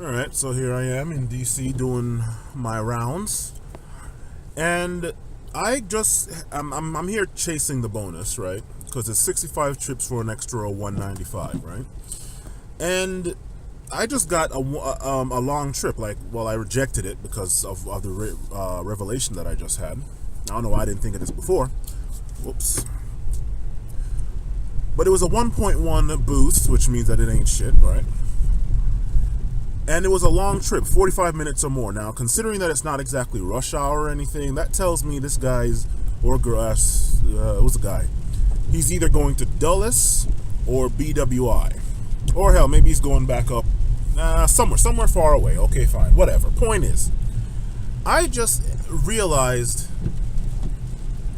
Alright, so here I am in DC doing my rounds. And I'm here chasing the bonus, right? Because it's 65 trips for an extra 195, right? And I just got a long trip. I rejected it because of the revelation that I just had. I don't know why I didn't think of this before. Whoops. But it was a 1.1 boost, which means that it ain't shit, right? And it was a long trip, 45 minutes or more. Now, considering that it's not exactly rush hour or anything, that tells me this guy's, or grass, it was a guy. He's either going to Dulles or BWI. Or hell, maybe he's going back up somewhere far away. Okay, fine, whatever. Point is, I just realized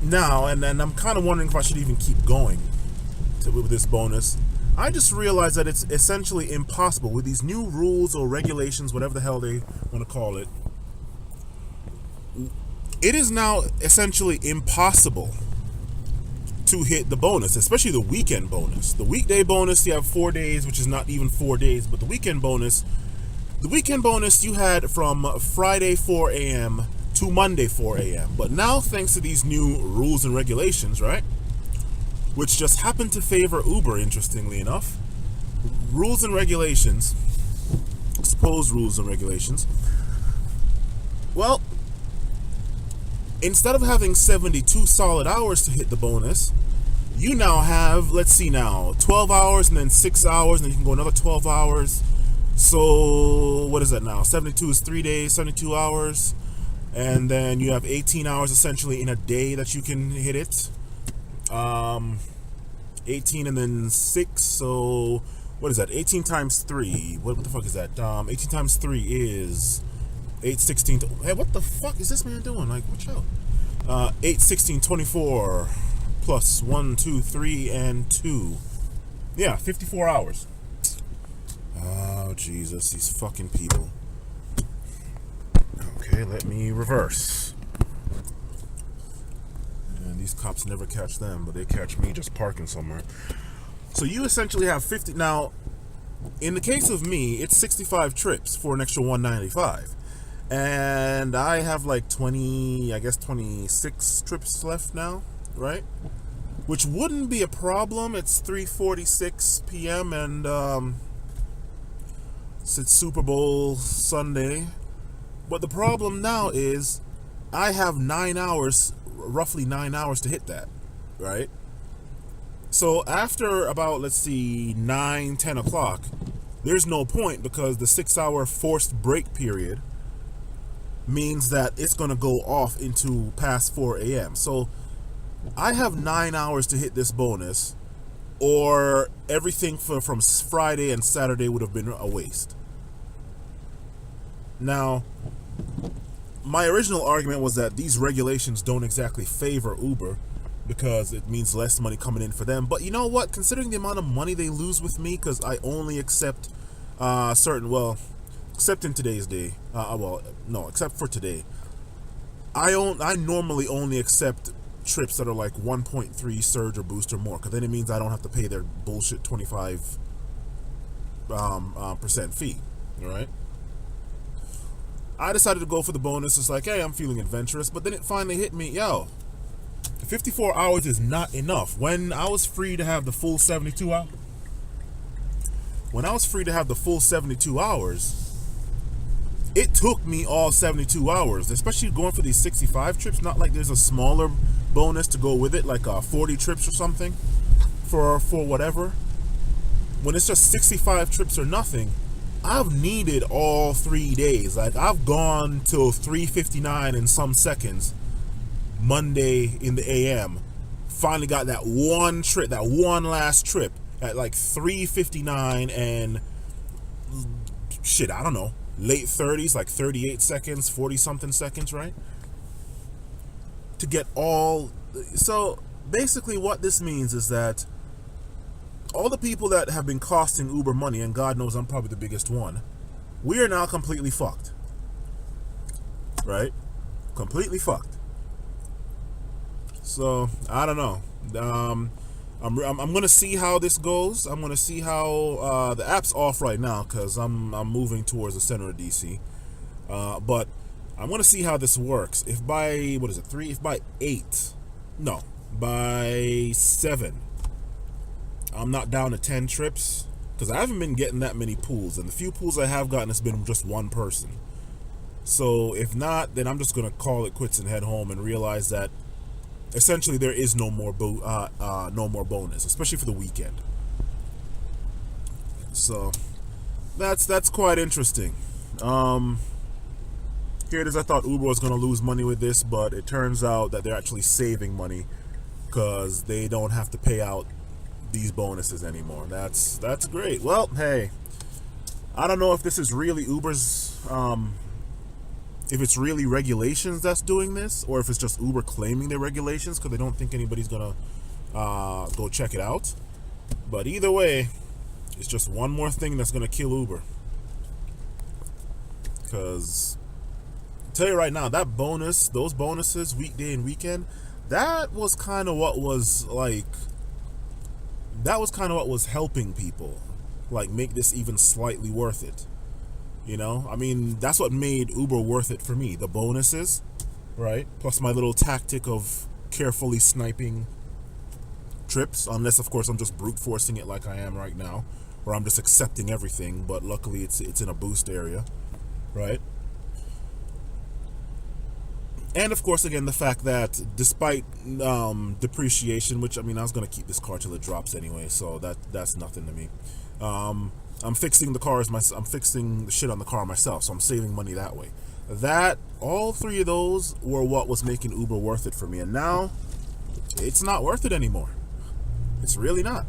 now, and I'm kind of wondering if I should even keep going with this bonus. I just realized that it's essentially impossible with these new rules or regulations, whatever the hell they want to call it. It is now essentially impossible to hit the bonus, especially the weekend bonus. The weekday bonus, you have 4 days, which is not even 4 days, but the weekend bonus you had from Friday 4 a.m. to Monday 4 a.m. But now, thanks to these new rules and regulations, right? Which just happen to favor Uber, interestingly enough. Rules and regulations, supposed rules and regulations. Well, instead of having 72 solid hours to hit the bonus, you now have, let's see now, 12 hours and then 6 hours, and then you can go another 12 hours. So, what is that now? 72 is 3 days, 72 hours. And then you have 18 hours essentially in a day that you can hit it. 18 and then 6, so what is that? 18 times 3. What the fuck is that? 18 times 3 is 8, 16. Hey, what the fuck is this man doing? Like, watch out. 8, 16, 24 plus 1, 2, 3, and 2. Yeah, 54 hours. Oh, Jesus, these fucking people. Okay, let me reverse. These cops never catch them, but they catch me just parking somewhere. So you essentially have 50. Now, in the case of me, it's 65 trips for an extra 195. And I have like 26 trips left now, right? Which wouldn't be a problem. It's 3:46 p.m. and it's Super Bowl Sunday. But the problem now is I have 9 hours, roughly 9 hours to hit that, right? So after about, let's see, 9, 10 o'clock, there's no point because the 6-hour forced break period means that it's going to go off into past 4 a.m. So I have 9 hours to hit this bonus, or everything from Friday and Saturday would have been a waste. Now, my original argument was that these regulations don't exactly favor Uber because it means less money coming in for them. But you know what? Considering the amount of money they lose with me, because I only accept except in today's day. Except for today. I normally only accept trips that are like 1.3 surge or boost or more, because then it means I don't have to pay their bullshit 25% fee. All right. I decided to go for the bonus. It's like, hey, I'm feeling adventurous. But then it finally hit me, 54 hours is not enough. When I was free to have the full 72 hours, it took me all 72 hours, especially going for these 65 trips. Not like there's a smaller bonus to go with it, like 40 trips or something for whatever. When it's just 65 trips or nothing, I've needed all 3 days. Like, I've gone till 3:59 and some seconds Monday in the AM. Finally got that one trip, that one last trip at like 3:59 and shit, I don't know, late 30s, like 38 seconds, 40 something seconds, right? To get all. So basically what this means is that all the people that have been costing Uber money, and God knows I'm probably the biggest one, we are now completely fucked. Right? Completely fucked. So, I don't know. I'm gonna see how this goes. I'm gonna see how the app's off right now because I'm moving towards the center of DC. But I'm gonna see how this works. If by what is it 3? If by 8, no, by 7, I'm not down to 10 trips because I haven't been getting that many pools, and the few pools I have gotten has been just one person. So if not, then I'm just gonna call it quits and head home and realize that essentially there is no more no more bonus, especially for the weekend. So that's quite interesting. Here it is. I thought Uber was going to lose money with this, but it turns out that they're actually saving money because they don't have to pay out these bonuses anymore. That's great. Well, hey, I don't know if this is really Uber's if it's really regulations that's doing this, or if it's just Uber claiming their regulations because they don't think anybody's gonna go check it out. But either way, it's just one more thing that's gonna kill Uber. Because I'll tell you right now, that bonus, those bonuses, weekday and weekend, that was kind of what was helping people, like, make this even slightly worth it. You know, I mean, that's what made Uber worth it for me. The bonuses, right? Plus my little tactic of carefully sniping trips, unless of course I'm just brute forcing it like I am right now, or I'm just accepting everything. But luckily, it's in a boost area, right? And of course, again, the fact that despite depreciation, which I mean, I was gonna keep this car till it drops anyway, so that's nothing to me. I'm fixing the cars I'm fixing the shit on the car myself, so I'm saving money that way. That all three of those were what was making Uber worth it for me, and now it's not worth it anymore. It's really not.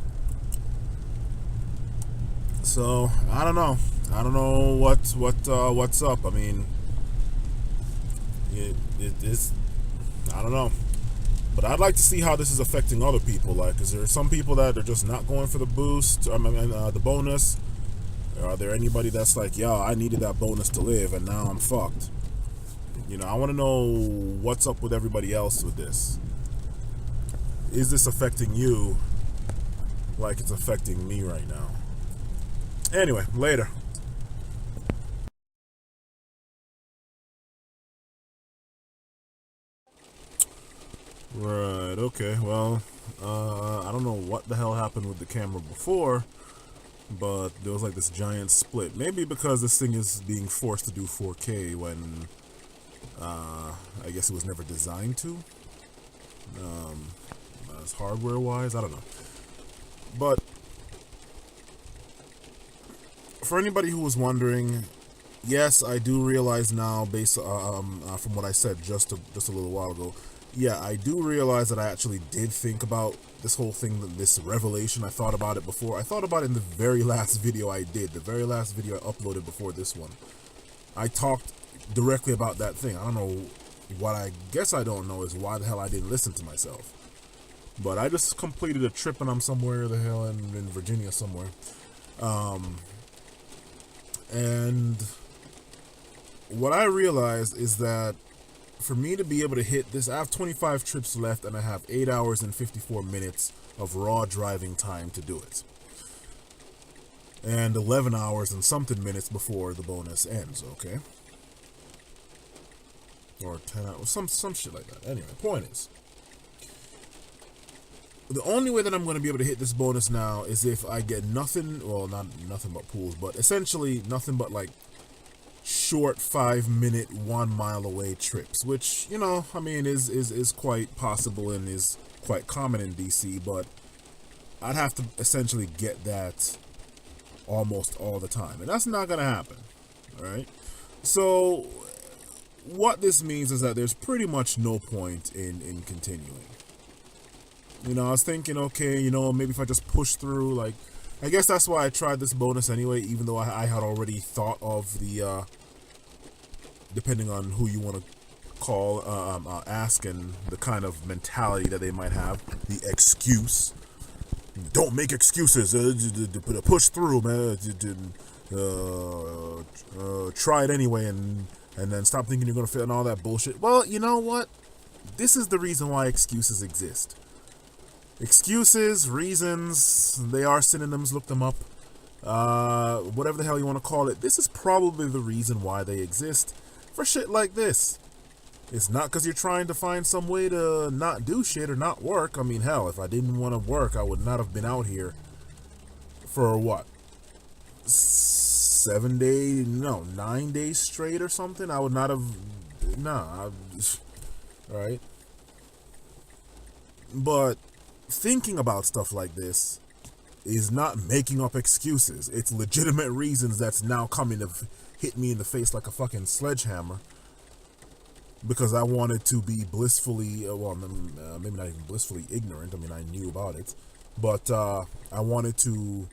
So I don't know. I don't know what's up. I mean, it is. I don't know. But I'd like to see how this is affecting other people. Like, is there some people that are just not going for the boost? I mean, the bonus. Are there anybody that's like, yeah, I needed that bonus to live, and now I'm fucked? You know, I want to know what's up with everybody else with this. Is this affecting you like it's affecting me right now? Anyway, later. Right, okay, well, I don't know what the hell happened with the camera before, but there was like this giant split. Maybe because this thing is being forced to do 4K when I guess it was never designed to. As hardware wise, I don't know. But for anybody who was wondering, yes, I do realize now, based from what I said just a little while ago. Yeah, I do realize that I actually did think about this whole thing, this revelation. I thought about it before. I thought about it in the very last video I did, the very last video I uploaded before this one. I talked directly about that thing. I don't know, what I guess I don't know is why the hell I didn't listen to myself. But I just completed a trip and I'm somewhere the hell in Virginia somewhere. And what I realized is that for me to be able to hit this, I have 25 trips left and I have 8 hours and 54 minutes of raw driving time to do it. And 11 hours and something minutes before the bonus ends, okay? Or 10 hours, some shit like that. Anyway, point is, the only way that I'm going to be able to hit this bonus now is if I get nothing, well, not nothing but pools, but essentially nothing but like short 5-minute 1 mile away trips, which, you know, I mean, is quite possible and is quite common in DC, but I'd have to essentially get that almost all the time, and that's not gonna happen. All right, so what this means is that there's pretty much no point in continuing. You know, I was thinking, okay, you know, maybe if I just push through, like, I guess that's why I tried this bonus anyway, even though I had already thought of the, depending on who you want to call, ask, and the kind of mentality that they might have, the excuse. Don't make excuses, push through, man, try it anyway, and then stop thinking you're going to fail and all that bullshit. Well, you know what? This is the reason why excuses exist. Excuses, reasons, they are synonyms, look them up. Whatever the hell you want to call it, this is probably the reason why they exist for shit like this. It's not because you're trying to find some way to not do shit or not work. I mean, hell, if I didn't want to work, I would not have been out here for what? 9 days straight or something. I would not have, right? But thinking about stuff like this is not making up excuses. It's legitimate reasons that's now coming to hit me in the face like a fucking sledgehammer. Because I wanted to be blissfully, maybe not even blissfully ignorant. I mean, I knew about it. But I wanted to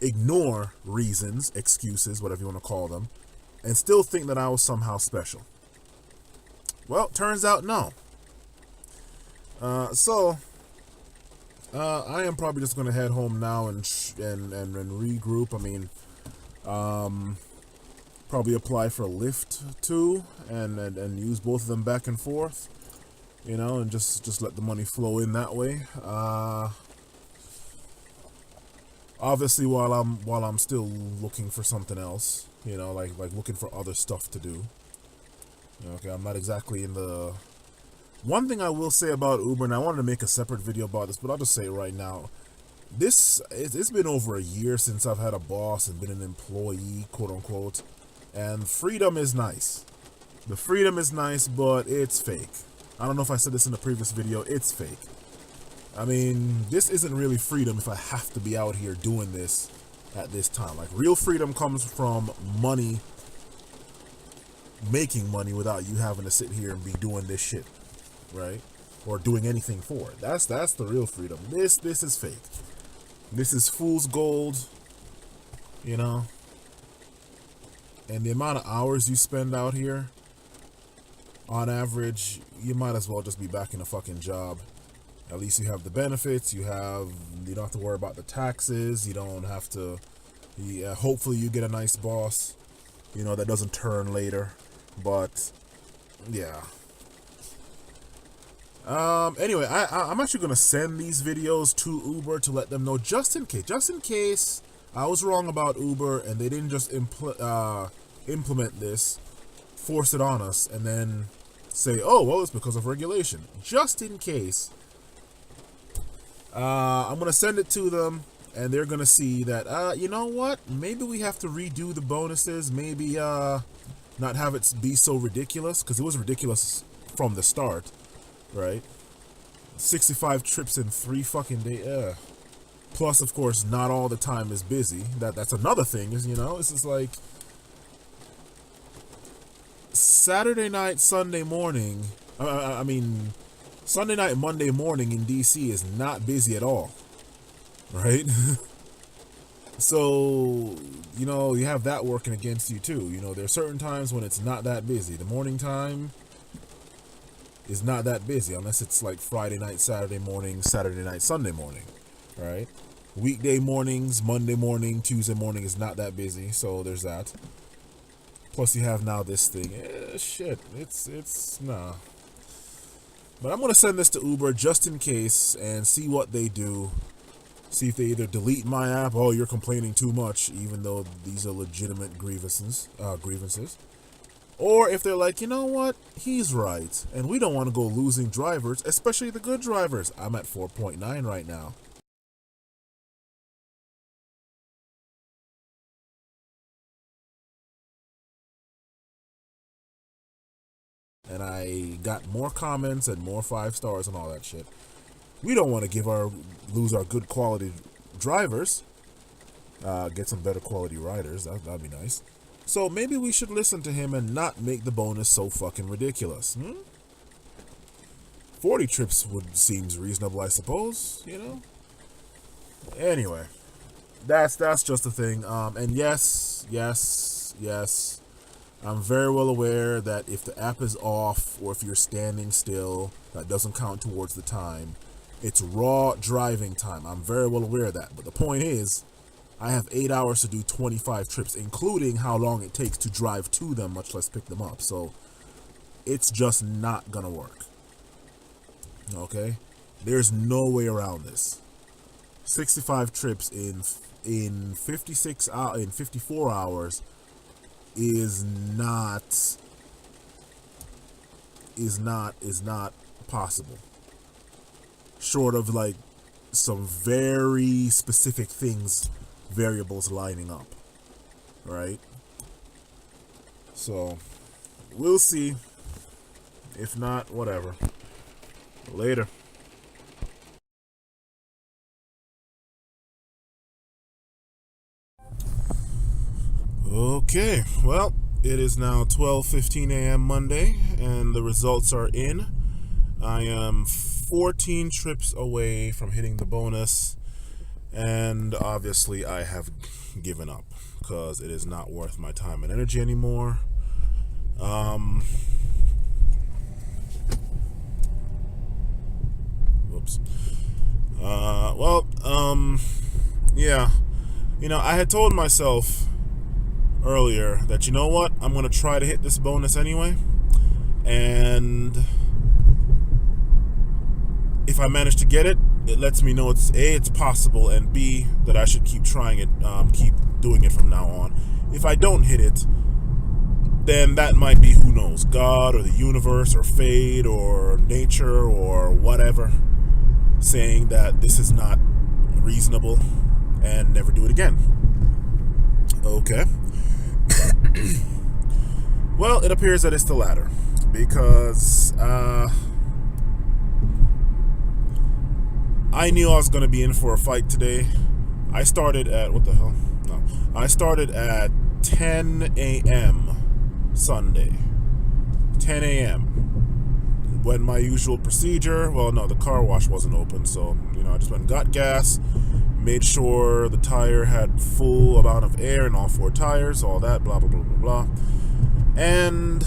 ignore reasons, excuses, whatever you want to call them, and still think that I was somehow special. Well, turns out no. So I am probably just going to head home now and regroup. I mean, probably apply for a Lyft too, and use both of them back and forth, you know, and just let the money flow in that way. Obviously, while I'm still looking for something else, you know, like looking for other stuff to do. Okay, I'm not exactly in the. One thing I will say about Uber, and I wanted to make a separate video about this, but I'll just say it right now. It's been over a year since I've had a boss and been an employee, quote unquote, and freedom is nice. The freedom is nice, but it's fake. I don't know if I said this in the previous video. It's fake. I mean, this isn't really freedom if I have to be out here doing this at this time. Like, real freedom comes from money, making money without you having to sit here and be doing this shit, right? Or doing anything for it. That's the real freedom. This is fake. This is fool's gold, you know? And the amount of hours you spend out here, on average, you might as well just be back in a fucking job. At least you have the benefits, you don't have to worry about the taxes, you don't have to, hopefully you get a nice boss, you know, that doesn't turn later, but, yeah. Anyway, I'm actually going to send these videos to Uber to let them know, just in case I was wrong about Uber and they didn't just implement this, force it on us, and then say, oh, well, it's because of regulation. Just in case, I'm going to send it to them, and they're going to see that, you know what, maybe we have to redo the bonuses, maybe not have it be so ridiculous, because it was ridiculous from the start, right? 65 trips in 3 fucking days. Plus, of course, not all the time is busy. That's another thing, is, you know, it's just like Saturday night, Sunday morning. Sunday night, Monday morning in DC is not busy at all, right? So, you know, you have that working against you too. You know, there are certain times when it's not that busy. The morning time is not that busy unless it's like Friday night, Saturday morning, Saturday night, Sunday morning, right? Weekday mornings, Monday morning, Tuesday morning is not that busy, so there's that. Plus you have now this thing. Shit, it's nah. But I'm going to send this to Uber just in case and see what they do. See if they either delete my app, oh, you're complaining too much, even though these are legitimate grievances. Or if they're like, you know what, he's right, and we don't want to go losing drivers, especially the good drivers. I'm at 4.9 right now. And I got more comments and more 5 stars and all that shit. We don't want to lose our good quality drivers. Get some better quality riders. That'd be nice. So maybe we should listen to him and not make the bonus so fucking ridiculous. 40 trips seems reasonable, I suppose, you know? Anyway, that's just the thing. And yes, I'm very well aware that if the app is off or if you're standing still, that doesn't count towards the time. It's raw driving time. I'm very well aware of that. But the point is, I have 8 hours to do 25 trips, including how long it takes to drive to them, much less pick them up. So it's just not gonna work. Okay? There's no way around this. 65 trips in 54 hours is not possible. Short of like some very specific variables lining up, right? So we'll see. If not, whatever. Later. Okay, well, it is now 12:15 a.m. Monday, and the results are in. I am 14 trips away from hitting the bonus, and obviously I have given up because it is not worth my time and energy anymore. Whoops. Yeah. I had told myself earlier that, you know what, I'm going to try to hit this bonus anyway. And if I manage to get it, it lets me know it's possible, and B, that I should keep trying it, keep doing it from now on. If I don't hit it, then that might be, who knows, God or the universe or fate or nature or whatever, saying that this is not reasonable and never do it again. Okay. Well, it appears that it's the latter, because I knew I was going to be in for a fight today. I started at, I started at 10 a.m. Sunday. 10 a.m. Went my usual procedure. Well, no, the car wash wasn't open, so, I just went and got gas, made sure the tire had full amount of air in all 4 tires, all that, blah, blah, blah, blah, blah. And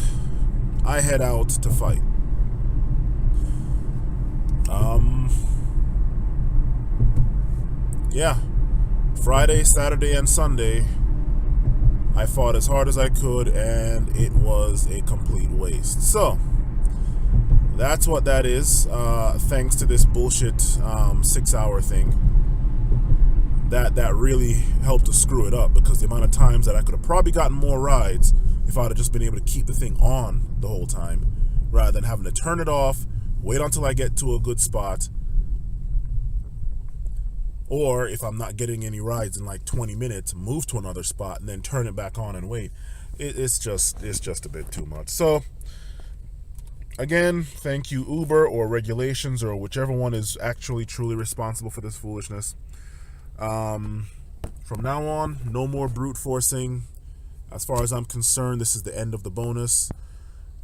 I head out to fight. Yeah. Friday, Saturday, and Sunday, I fought as hard as I could, and it was a complete waste. So, that's what that is. Thanks to this bullshit 6-hour thing. That really helped to screw it up, because the amount of times that I could have probably gotten more rides if I'd have just been able to keep the thing on the whole time, rather than having to turn it off, wait until I get to a good spot, or if I'm not getting any rides in like 20 minutes, move to another spot and then turn it back on and wait. It's just a bit too much. So again, thank you Uber or regulations or whichever one is actually truly responsible for this foolishness. From now on, no more brute forcing. As far as I'm concerned, this is the end of the bonus,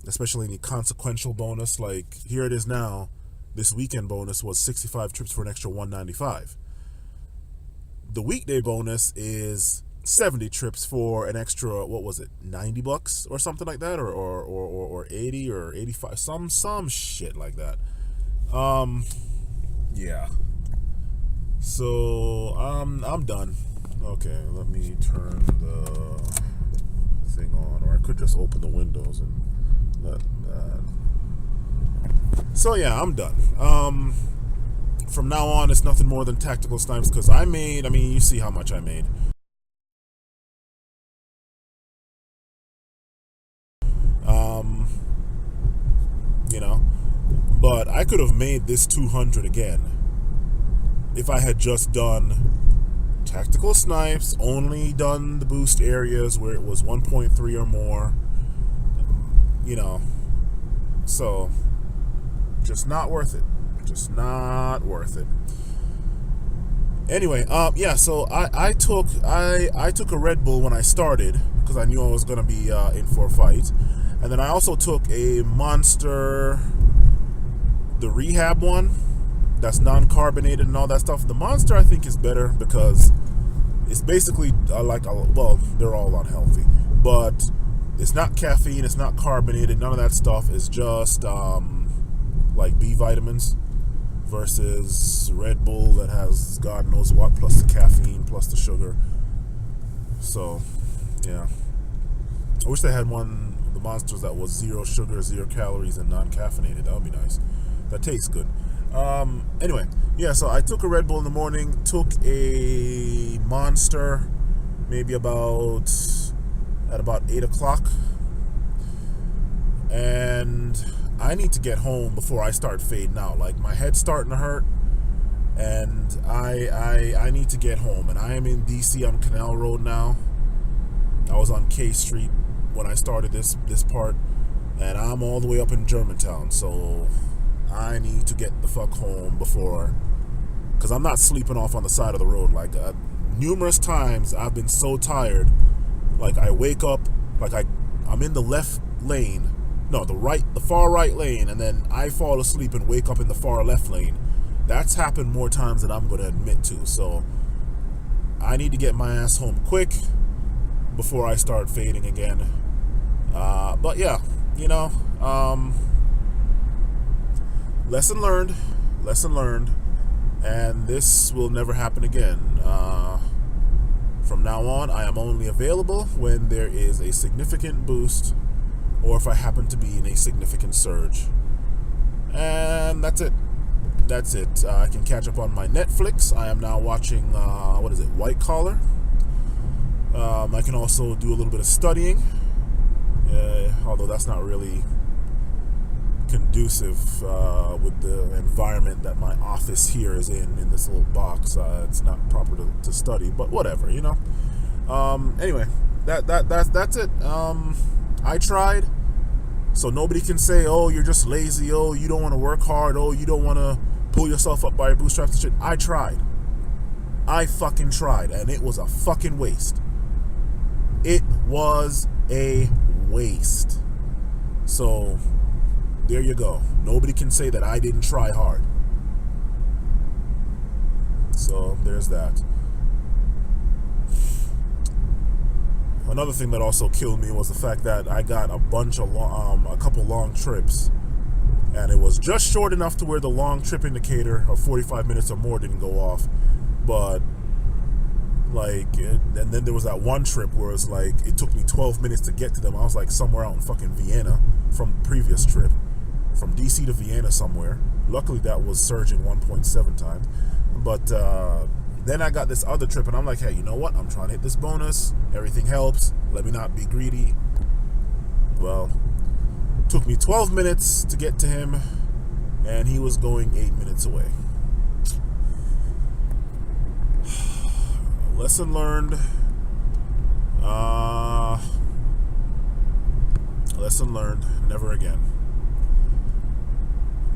especially any consequential bonus. Like, here it is now. This weekend bonus was 65 trips for an extra $195. The weekday bonus is 70 trips for an extra, what was it, $90 or something like that, or 80 or 85, some shit like that. Yeah. So I'm done. Okay, let me turn the thing on, or I could just open the windows and let that. So yeah, I'm done. From now on, it's nothing more than tactical snipes, because you see how much I made. But I could have made this 200 again if I had just done tactical snipes, only done the boost areas where it was 1.3 or more, so just not worth it. Just not worth it. Anyway, so I took a Red Bull when I started, because I knew I was going to be in for a fight. And then I also took a Monster, the rehab one, that's non-carbonated and all that stuff. The Monster, I think, is better because it's basically they're all unhealthy, but it's not caffeine, it's not carbonated, none of that stuff. It's just like B vitamins, versus Red Bull that has God knows what, plus the caffeine, plus the sugar. So, yeah. I wish they had the Monsters that was 0 sugar, 0 calories, and non-caffeinated. That would be nice. That tastes good. Anyway, yeah. So I took a Red Bull in the morning. Took a Monster, maybe at about 8 o'clock, and I need to get home before I start fading out. Like my head's starting to hurt, and I need to get home. And I am in DC on Canal Road now. I was on K Street when I started this part, and I'm all the way up in Germantown. So I need to get the fuck home before, because I'm not sleeping off on the side of the road. Like numerous times I've been so tired, like I wake up, like I'm in the left lane, no, the far right lane, and then I fall asleep and wake up in the far left lane. That's happened more times than I'm going to admit to. So I need to get my ass home quick before I start fading again. But yeah, lesson learned, and this will never happen again. From now on, I am only available when there is a significant boost, or if I happen to be in a significant surge. And that's it. I can catch up on my Netflix. I am now watching, White Collar. I can also do a little bit of studying, although that's not really conducive with the environment that my office here is in this little box. It's not proper to study, but whatever, Anyway, that's it. I tried, so nobody can say, oh, you're just lazy, oh, you don't want to work hard, oh, you don't want to pull yourself up by your bootstraps and shit. I tried. I fucking tried, and it was a fucking waste. It was a waste. So there you go. Nobody can say that I didn't try hard. So there's that. Another thing that also killed me was the fact that I got a couple long trips, and it was just short enough to where the long trip indicator of 45 minutes or more didn't go off. But and then there was that one trip where it's like it took me 12 minutes to get to them. I was like somewhere out in fucking Vienna from the previous trip, from DC to Vienna somewhere. Luckily that was surging 1.7 times. But then I got this other trip, and I'm like, hey, you know what? I'm trying to hit this bonus. Everything helps. Let me not be greedy. Well, it took me 12 minutes to get to him, and he was going 8 minutes away. Lesson learned. Lesson learned. Never again.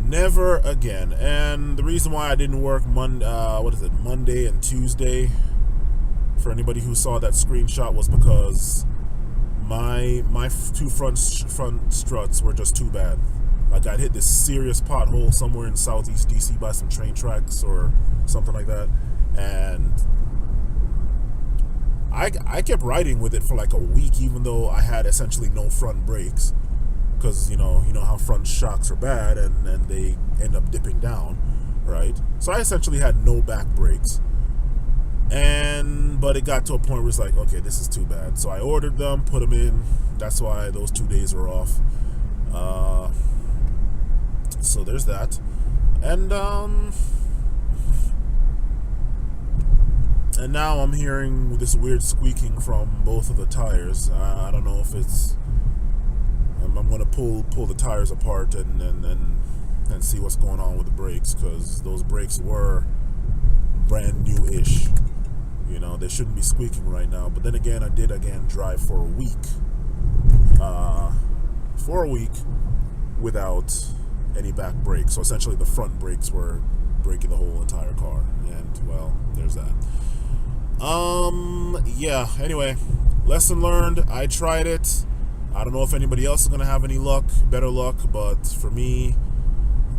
Never again. And the reason why I didn't work Monday and Tuesday, for anybody who saw that screenshot, was because my two front struts were just too bad. Like I'd hit this serious pothole somewhere in southeast DC by some train tracks or something like that, and I kept riding with it for like a week, even though I had essentially no front brakes, because you know how front shocks are bad and they end up dipping down, right? So I essentially had no back brakes, but it got to a point where it's like, okay, this is too bad. So I ordered them, put them in. That's why those 2 days are off. So there's that, and now I'm hearing this weird squeaking from both of the tires. I don't know if it's. I'm gonna pull the tires apart and see what's going on with the brakes, because those brakes were brand new-ish. They shouldn't be squeaking right now. But then again, I did drive for a week. Without any back brakes. So essentially the front brakes were braking the whole entire car. And well, there's that. Yeah, anyway, lesson learned. I tried it. I don't know if anybody else is going to have any better luck, but for me,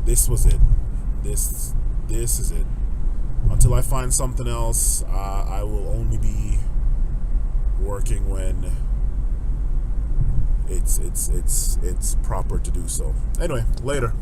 this was it. This is it. Until I find something else, I will only be working when it's proper to do so. Anyway, later.